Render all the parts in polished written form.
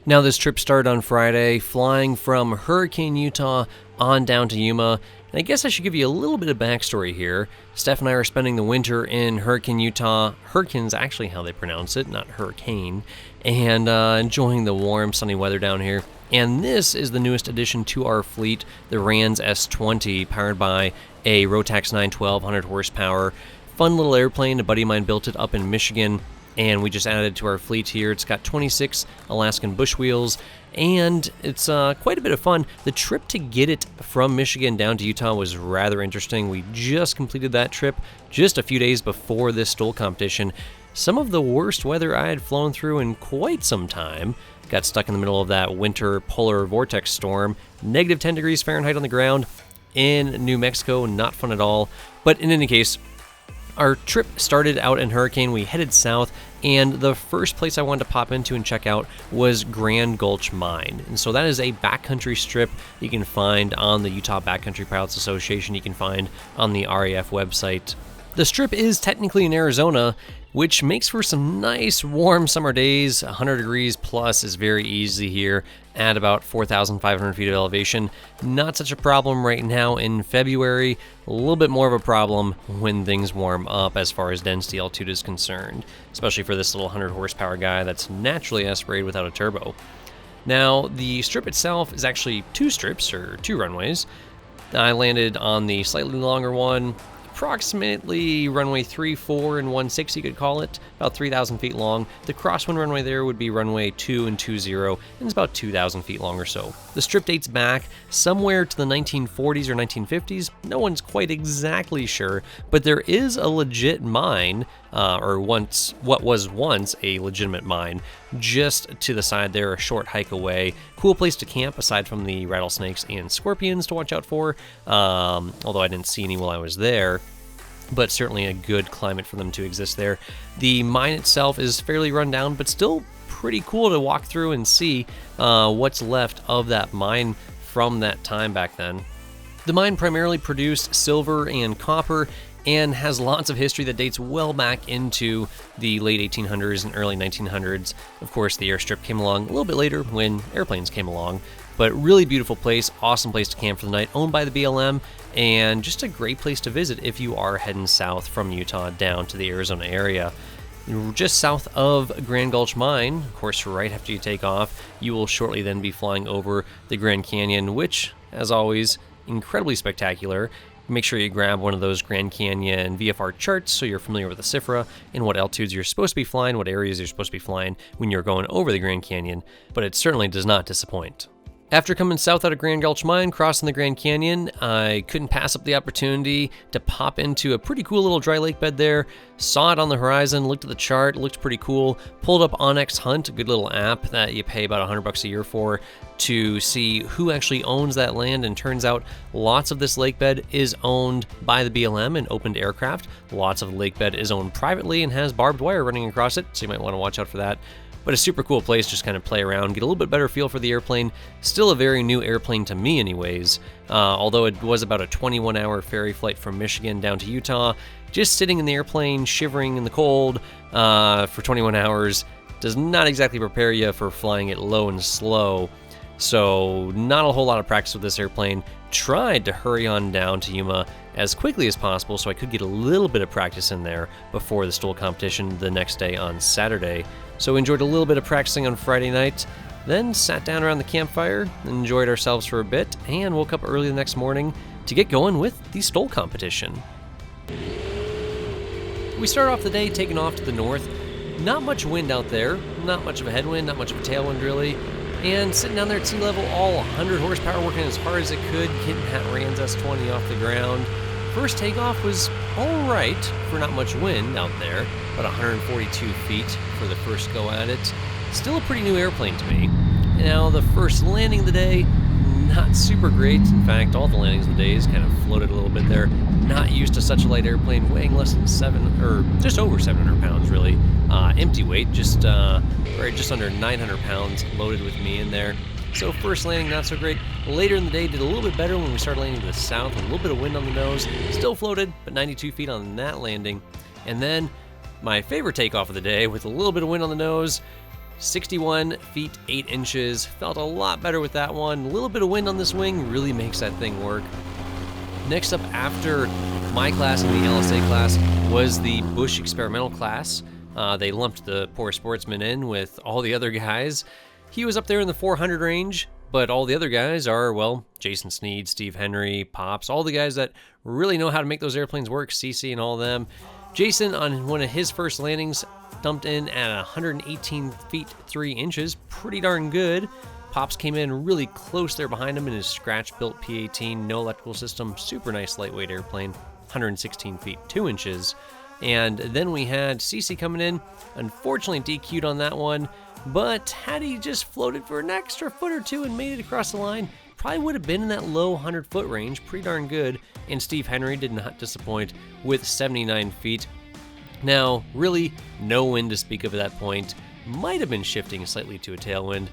Now this trip started on Friday, flying from Hurricane, Utah on down to Yuma. And I guess I should give you a little bit of backstory here. Steph and I are spending the winter in Hurricane, Utah. Hurricane's actually how they pronounce it, not hurricane. And enjoying the warm, sunny weather down here. And this is the newest addition to our fleet, the Rans S20, powered by a Rotax 912, 100 horsepower. Fun little airplane. A buddy of mine built it up in Michigan, and we just added it to our fleet here. It's got 26 Alaskan bush wheels, and it's quite a bit of fun. The trip to get it from Michigan down to Utah was rather interesting. We just completed that trip just a few days before this STOL competition. Some of the worst weather I had flown through in quite some time. Got stuck in the middle of that winter polar vortex storm. Negative 10 degrees Fahrenheit on the ground in New Mexico. Not fun at all. But in any case, our trip started out in Hurricane. We headed south, and the first place I wanted to pop into and check out was Grand Gulch Mine. And so that is a backcountry strip you can find on the Utah Backcountry Pilots Association. You can find on the RAF website. The strip is technically in Arizona, which makes for some nice warm summer days. 100 degrees plus is very easy here at about 4,500 feet of elevation. Not such a problem right now in February. A little bit more of a problem when things warm up as far as density altitude is concerned, especially for this little 100 horsepower guy that's naturally aspirated without a turbo. Now, the strip itself is actually two strips, or two runways. I landed on the slightly longer one, approximately runway 34 and 16, you could call it, about 3,000 feet long. The crosswind runway there would be runway 2 and 20, and it's about 2,000 feet long or so. The strip dates back somewhere to the 1940s or 1950s. No one's quite exactly sure, but there is a legit mine, what was once a legitimate mine, just to the side there, a short hike away. Cool place to camp aside from the rattlesnakes and scorpions to watch out for, although I didn't see any while I was there. But certainly a good climate for them to exist there. The mine itself is fairly run down, but still pretty cool to walk through and see what's left of that mine from that time back then. The mine primarily produced silver and copper and has lots of history that dates well back into the late 1800s and early 1900s. Of course, the airstrip came along a little bit later when airplanes came along. But really beautiful place, awesome place to camp for the night, owned by the BLM, and just a great place to visit if you are heading south from Utah down to the Arizona area. Just south of Grand Gulch Mine, of course, right after you take off, you will shortly then be flying over the Grand Canyon, which, as always, incredibly spectacular. Make sure you grab one of those Grand Canyon VFR charts so you're familiar with the CIFRA and what altitudes you're supposed to be flying, what areas you're supposed to be flying when you're going over the Grand Canyon, but it certainly does not disappoint. After coming south out of Grand Gulch Mine, crossing the Grand Canyon, I couldn't pass up the opportunity to pop into a pretty cool little dry lake bed there. Saw it on the horizon, looked at the chart, looked pretty cool. Pulled up Onyx Hunt, a good little app that you pay about $100 a year for, to see who actually owns that land, and turns out lots of this lake bed is owned by the BLM and open to aircraft. Lots of the lake bed is owned privately and has barbed wire running across it, so you might want to watch out for that. But a super cool place, just kind of play around, get a little bit better feel for the airplane. Still a very new airplane to me anyways, although it was about a 21-hour ferry flight from Michigan down to Utah. Just sitting in the airplane, shivering in the cold for 21 hours does not exactly prepare you for flying it low and slow. So not a whole lot of practice with this airplane. Tried to hurry on down to Yuma as quickly as possible so I could get a little bit of practice in there before the STOL competition the next day on Saturday. So enjoyed a little bit of practicing on Friday night, then sat down around the campfire, enjoyed ourselves for a bit, and woke up early the next morning to get going with the STOL competition. We start off the day taking off to the north. Not much wind out there, not much of a headwind, not much of a tailwind really, and sitting down there at sea level, all 100 horsepower working as hard as it could, getting that Rans S20 off the ground. First takeoff was alright for not much wind out there, about 142 feet for the first go at it. Still a pretty new airplane to me. Now the first landing of the day, not super great. In fact, all the landings of the days kind of floated a little bit there. Not used to such a light airplane, weighing less than just over 700 pounds really. Empty weight, just under 900 pounds loaded with me in there. So first landing, not so great. Later in the day, did a little bit better when we started landing to the south, with a little bit of wind on the nose. Still floated, but 92 feet on that landing. And then my favorite takeoff of the day, with a little bit of wind on the nose, 61 feet 8 inches. Felt a lot better with that one. A little bit of wind on this wing really makes that thing work. Next up after my class and the LSA class was the Bush experimental class. They lumped the poor sportsman in with all the other guys. He was up there in the 400 range, but all the other guys are, well, Jason Sneed, Steve Henry, Pops, all the guys that really know how to make those airplanes work, CC and all of them. Jason, on one of his first landings, dumped in at 118 feet 3 inches, pretty darn good. Pops came in really close there behind him in his scratch-built P-18, no electrical system, super nice lightweight airplane, 116 feet 2 inches. And then we had CC coming in, unfortunately DQ'd on that one, but had he just floated for an extra foot or two and made it across the line, probably would have been in that low 100-foot range, pretty darn good. And Steve Henry did not disappoint with 79 feet. Now, really, no wind to speak of at that point. Might have been shifting slightly to a tailwind.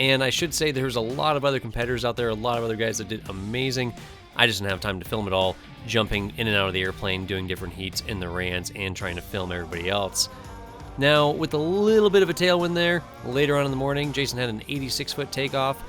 And I should say there's a lot of other competitors out there, a lot of other guys that did amazing. I just didn't have time to film it all, jumping in and out of the airplane, doing different heats in the RANs, and trying to film everybody else. Now, with a little bit of a tailwind there, later on in the morning, Jason had an 86-foot takeoff.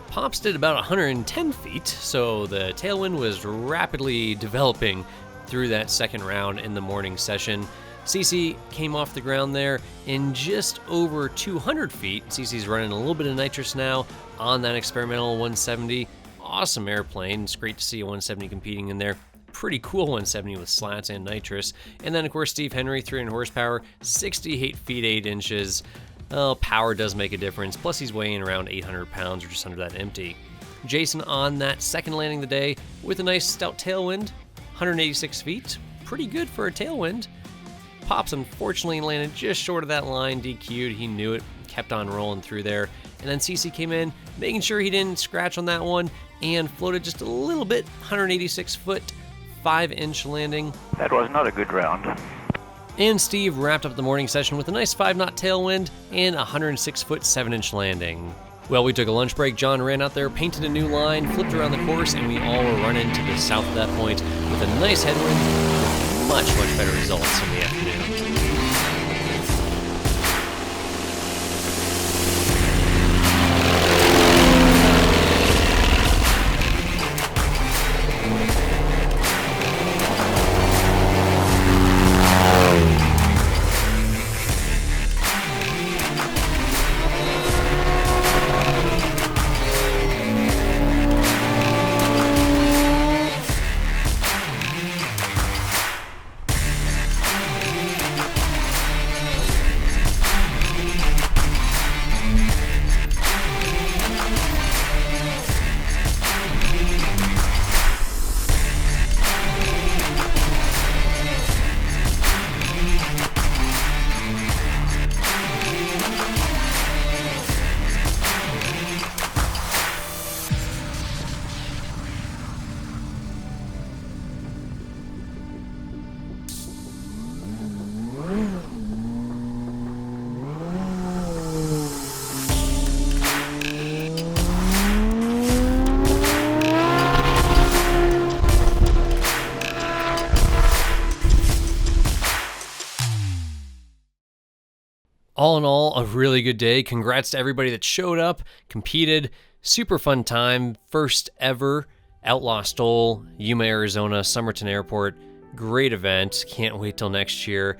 Pops did about 110 feet, so the tailwind was rapidly developing through that second round in the morning session. CC came off the ground there in just over 200 feet. CC's running a little bit of nitrous now on that experimental 170. Awesome airplane. It's great to see a 170 competing in there. Pretty cool 170 with slats and nitrous. And then, of course, Steve Henry, 300 horsepower, 68 feet 8 inches. Well, power does make a difference. Plus, he's weighing around 800 pounds or just under that empty. Jason on that second landing of the day with a nice stout tailwind, 186 feet. Pretty good for a tailwind. Pops unfortunately landed just short of that line, DQ'd. He knew it, kept on rolling through there. And then CC came in, making sure he didn't scratch on that one, and floated just a little bit, 186 foot, 5 inch landing. That was not a good round. And Steve wrapped up the morning session with a nice 5-knot tailwind and a 106 foot, 7 inch landing. Well, we took a lunch break. John ran out there, painted a new line, flipped around the course, and we all were running to the south at that point with a nice headwind with much, much better results in the afternoon. All in all, a really good day. Congrats to everybody that showed up, competed. Super fun time. First ever Outlaw Stol, Yuma, Arizona, Somerton Airport. Great event. Can't wait till next year.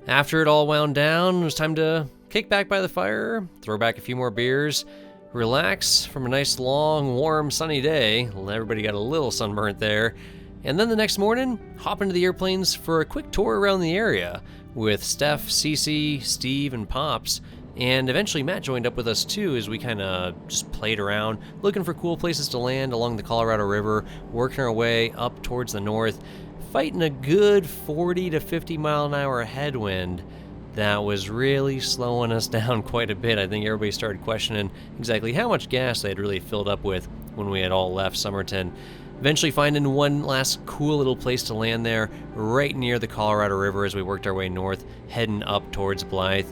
After it all wound down, it was time to kick back by the fire, throw back a few more beers, relax from a nice, long, warm, sunny day. Everybody got a little sunburnt there. And then the next morning, hop into the airplanes for a quick tour around the area with Steph, Cece, Steve, and Pops. And eventually Matt joined up with us too as we kind of just played around, looking for cool places to land along the Colorado River, working our way up towards the north, fighting a good 40 to 50 mile an hour headwind that was really slowing us down quite a bit. I think everybody started questioning exactly how much gas they had really filled up with when we had all left Somerton. Eventually finding one last cool little place to land there, right near the Colorado River as we worked our way north, heading up towards Blythe.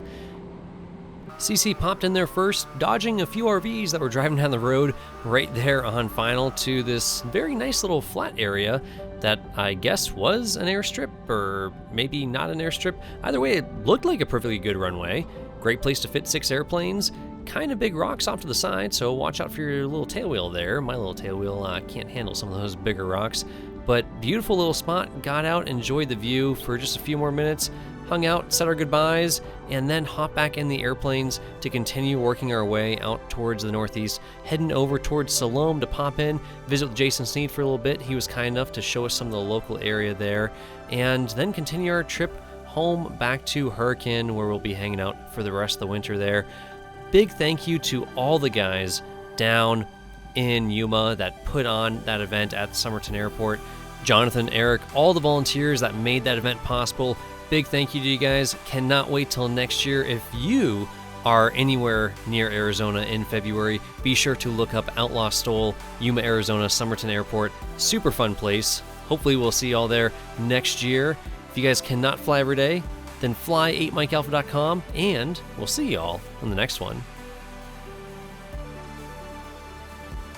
CC popped in there first, dodging a few RVs that were driving down the road right there on final to this very nice little flat area that I guess was an airstrip, or maybe not an airstrip. Either way, it looked like a perfectly good runway. Great place to fit 6 airplanes. Kind of big rocks off to the side, so watch out for your little tailwheel there. My little tailwheel can't handle some of those bigger rocks. But beautiful little spot. Got out, enjoyed the view for just a few more minutes, hung out, said our goodbyes, and then hop back in the airplanes to continue working our way out towards the northeast, heading over towards Siloam to pop in, visit with Jason Sneed for a little bit. He was kind enough to show us some of the local area there, and then continue our trip home back to Hurricane, where we'll be hanging out for the rest of the winter there. Big thank you to all the guys down in Yuma that put on that event at Somerton Airport. Jonathan, Eric, all the volunteers that made that event possible. Big thank you to you guys. Cannot wait till next year. If you are anywhere near Arizona in February, be sure to look up Outlaw Stol, Yuma, Arizona, Somerton Airport. Super fun place. Hopefully we'll see y'all there next year. If you guys cannot fly every day, then fly 8mikealpha.com, and we'll see y'all on the next one.